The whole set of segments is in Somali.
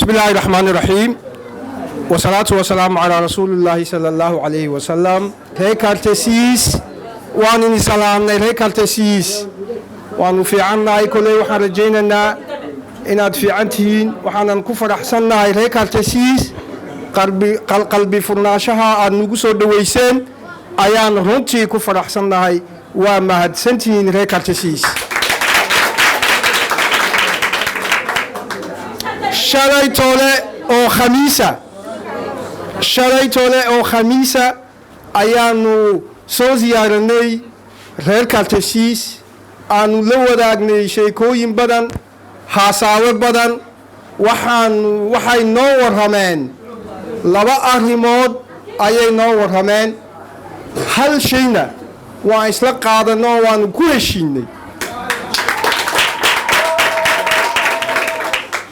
بسم الله الرحمن الرحيم والصلاة والسلام على رسول الله صلى الله عليه وسلم. هيك التسيس وان سلامنا هيك التسيس وان في عنا كل وحنا رجينا إن في عنتين وحنا نكفر أحسننا هيك التسيس قلبي فرناشها النجوس الدويسين أيان هنتي كفر أحسننا ومهد سنتين هيك التسيس. shalay tole oo khamiisa ayaanu soo ziyaaranay reer kaltasiis aanu la wadaagnay sheekooyin badan haasaabo badan waxay noo warrameen laba arrimood ayay noo warrameen hal shayna waan isla qaadanoo waanu ku heshiinay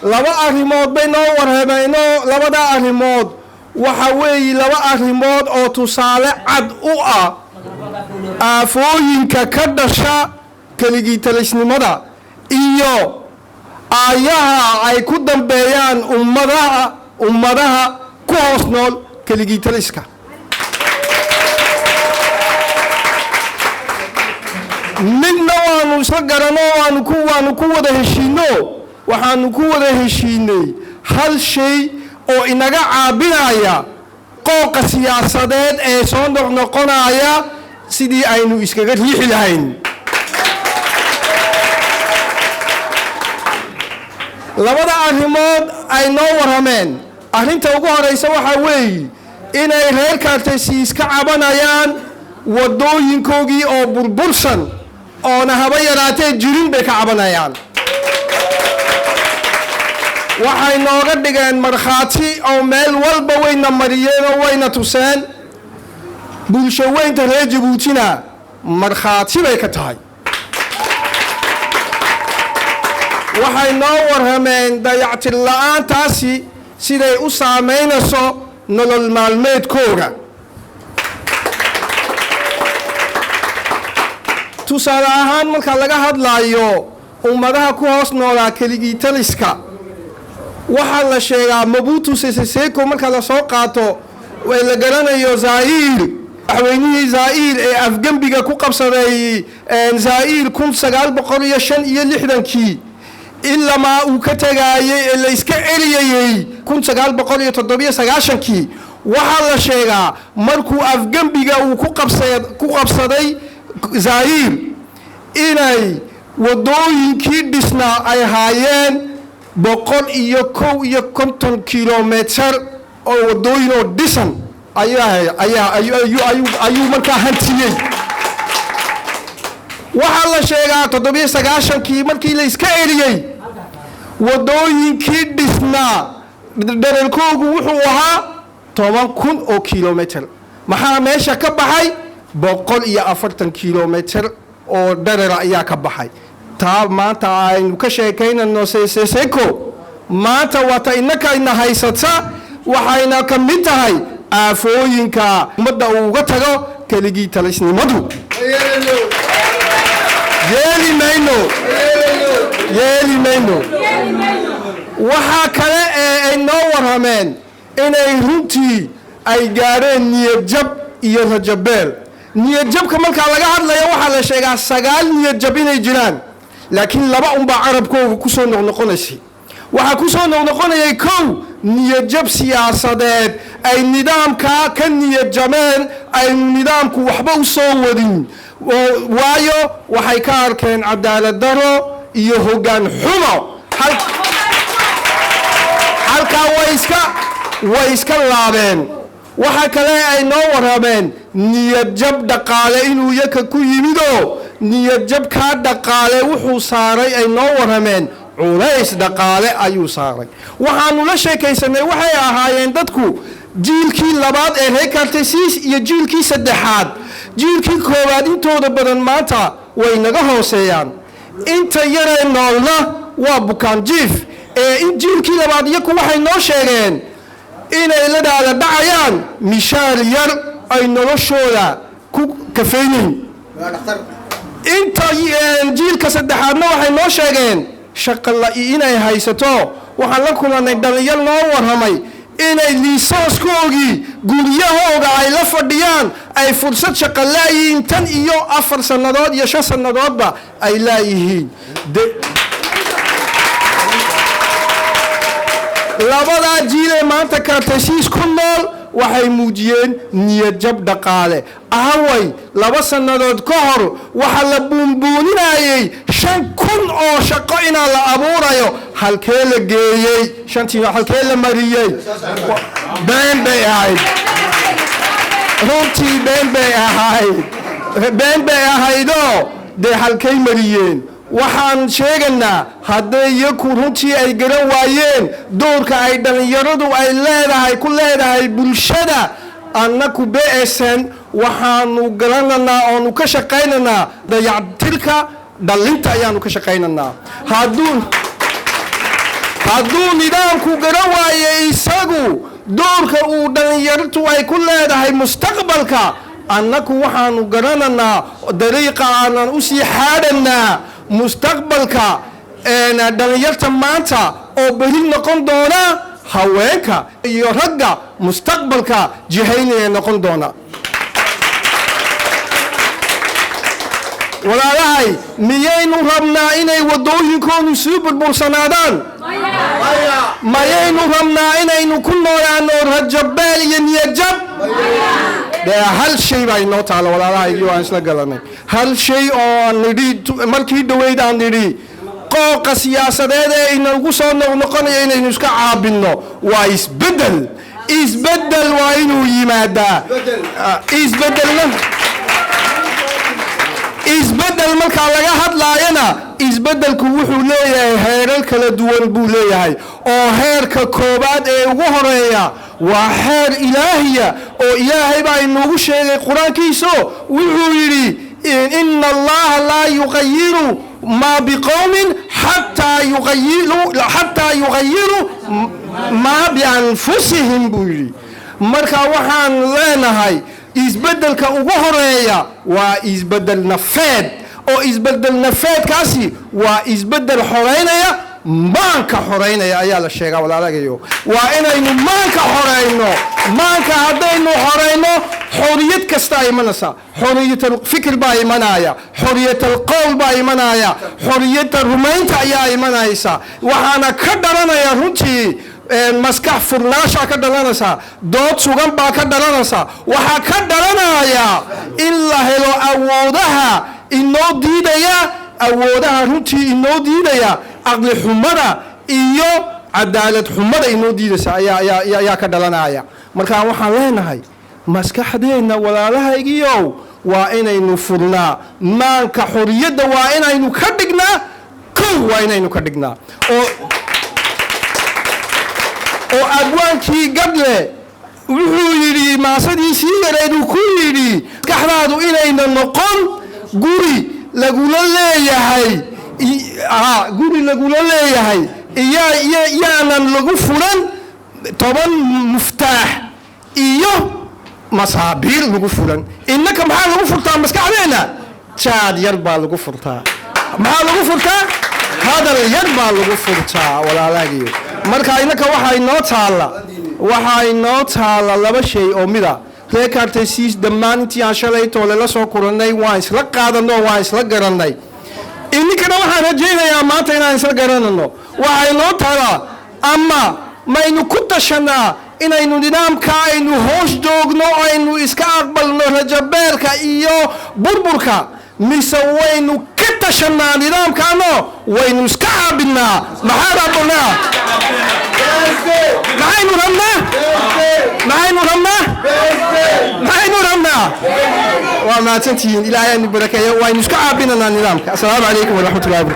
laba arrimood bay noo warrameenoo labada arrimood waxa weeye laba arrimood oo tusaale cad u ah aafooyinka ka dhasha keligii talisnimada iyo aayaha ay ku dambeeyaan ummadaha ku hoos nool keligii taliska. midna waanu isla garanoo waanu ku wada heshiino waxaanu ku wada heshiinay hal shay oo inaga caabinaya qooqa siyaasadeed ee soo noqnoqonaya sidii aynu iskaga riixi lahayn. labada arrimood ay noo warrameen arrinta ugu horeysa waxa weeye inay reer kaltasiis ka cabanayaan wadooyinkoogii oo burbursan oona haba yaraatee jirin bay ka cabanayaan. waxay nooga dhigeen markhaati oo meel walba wayna mariyeen oo wayna tuseen bulsho weynta reer jabuutina markhaati bay ka tahay. waxay noo warrameen dayactir la'aantaasi siday u saamaynayso nolol maalmeedkooga. tusaale ahaan marka laga hadlaayo ummadaha ku hoos noolaa keligii taliska waxaa la sheegaa Mobutu Sese Seko marka la soo qaato way la garanayo Zaire madaxweynihii Zaire ee afgambiga ku qabsaday Zaire 1965 ilaa ma uu ka tagaayay ee la iska eriyay 1997 waxaa la sheegaa markuu afgambiga uu ku qabsaday Zaire inay wadooyinkii dhisnaa ay haayeen 150 kilometer oo wadooyin oo dhisan ayuu markaa hantiyey. waxaa la sheegaa 1997 markii la iska eriyey wadooyinkii dhisnaa dhererkoogu wuxuu ahaa 10,000 oo kilometer. maxaa meesha ka baxay 140 kilometer oo dherer ayaa ka baxay. taa maanta aynu ka sheekaynayno Sese Seko maanta wata inakayna haysata waxayna ka mid tahay aafooyinka ummadda uga tago keligii talisnimadu. yeeli mayno. waxaa kale ee ay noo warrameen inay runtii ay gaareen niyadjab iyo rajabeel. niyadjabka markaa laga hadlayo waxaa la sheegaa 9 niyadjab inay jiraan laakiin laba unbaa carabkooga ku soo noqnoqonaysay. waxaa ku soo noqnoqonayay kow niyadjab siyaasadeed ay nidaamkaa ka niyadjameen aynu nidaamku waxba u soo wadin waayo waxay ka arkeen cadaalad daro iyo hoggaan xumo halkaa way iska laabeen. waxa kale ay noo warrameen niyadjab dhaqaale inuu yaka ku yimidoo niyadjabkaa dhaqaale wuxuu saaray ay noo warrameen culays dhaqaale ayuu saaray. waxaanu la sheekaysanay waxay ahaayeen dadku jiilkii labaad ee reer kaltasiis iyo jiilkii saddexaad. jiilkii koowaad intooda badan maanta way naga hooseeyaan inta yaree noolna waa bukaan jiif ee in jiilkii labaad iyaku waxay noo sheegeen inay la dhacayaan mishaar yar ay noloshooda ku kafaynin. inta jiilka saddexaadna waxay noo sheegeen shaqo la inay haysato waxaan la kulannay dhalinyar noo warramay inay liisooskoogii guryahooga ay la fadhiyaan ay fursad shaqo laayihiin 10 iyo 4 sannadood iyo 5 sannadoodba ay laayihiin labadaa jiilee maanta kaartaysiis ku nool waxay muujiyeen niyad jab dhaqaale ahaway 2 sannadood ka hor waxaa la buunbuuninayay 5,000 oo shaqo inaa la abuurayo halkee la geeyey 5 halkee la mariyey been bay ahayd runtii been bay ahaydoo dee halkay mariyeen waxaan sheegaynaa hadday iyaku runtii ay garan waayeen doorka ay dhalinyaradu ay leedahay ku leedahay bulshada annaku BSN waxaanu garanaynaa oonu ka shaqaynaynaa dayactirka dhalinta ayaanu ka shaqaynaynaa hadduu nidaamku garan waaye isagu doorka uu dhalinyartu ay ku leedahay mustaqbalka annaku waxaanu garanaynaa dariiqa aanan u sii xaadhanaa mustaqbalka dhalinyarta maanta oo beri noqon doona haweenka iyo ragga mustaqbalka jihaynaya noqon doona walaalahay miyaynu rabnaa inay wadooyinkoodu sii burbursanaadaan mayaynu rabnaa inaynu ku noolaano rajabeel iyo niyadjab hal shay baa inoo taala walaalahaygii aan isla galanay hal shay oo aan nidhi markii dhaweyd aan nidhi qooqa siyaasadeed ee inagu soo noqnoqonaya inaynu iska caabino waa isbedel waa inuu yimaadaa isbedel markaa laga hadlaayana isbedelku wuxuu leeyahay heerar kala duwan buu leeyahay oo heerka koobaad ee ugu horeeya waa heer ilaahiya oo ilaahay baa inoogu sheegay qur-aankiiso wuxuu yidhi ina allaha laa yuqayiru maa biqowmin xataa yuqayiru maa bianfusihim buu yidhi marka waxaan leenahay isbedelka ugu horeeya waa isbedel nafeed oo isbedel nafeedkaasi waa isbedel xoreynaya maanka xoreynaya ayaa la sheegaa walaalagayo waa inaynu maanka xoreyno maanka haddaynu xoreyno xoriyad kasta imanaysa xoriyatal fikir baa imanaya xoriyatal qowl baa imanaya xoriyada rumaynta ayaa imanaysa waxaana ka dhalanaya runtii maskax furnaasha ka dhalanaysa dood sugan baa ka dhalanaysa waxaa ka dhalanaya in la helo awoodaha runtii inoo diidaya aqli xumada iyo cadaalad xumada inoo diidaysa ayaa ka dhalanaya marka waxaan leenahay maskaxdeenna walaalahaygiiow waa inaynu furnaa maanka xoriyadda waa inaynu ka dhignaa waa inaynu ka dhignaa oo abwaankii gadle wuxuu yidhi maasadiisii yareedu ku yidhi maskaxdaadu inayna noqon guri lagula leeyahay yaanan lagu furan 10 muftaax iyo masaabiir lagu furan innaka maxaa lagu furtaa maskaxdeena jaad yar baa lagu furtaa maxaa lagu furtaa hadal yar baa lagu furtaa walaalaagiyo marka innaka waxaa inoo taala 2 shay oo mida reer kaartaysiis dhammaan intii aan shalay toole la soo kulannay waan isla qaadanno waan isla garannay ininkana waxaan rajaynayaa maanta inaan isla garanano waxaa inoo talaa ama maynu ku tashanaa inaynu nidaamka aynu hoos joogno aynu iska aqbalno rajabeelka iyo burburka mise waynu ka tashanaa nidaamkaano waynu iska caabinaa maxaa rabnaa maxaynu rabnaa waa mahadsantihiin ilaahay aan barakeeyo waynu iska caabinanaa nidaamka assalaamu calaykum waraxmatullahi wabarakatuh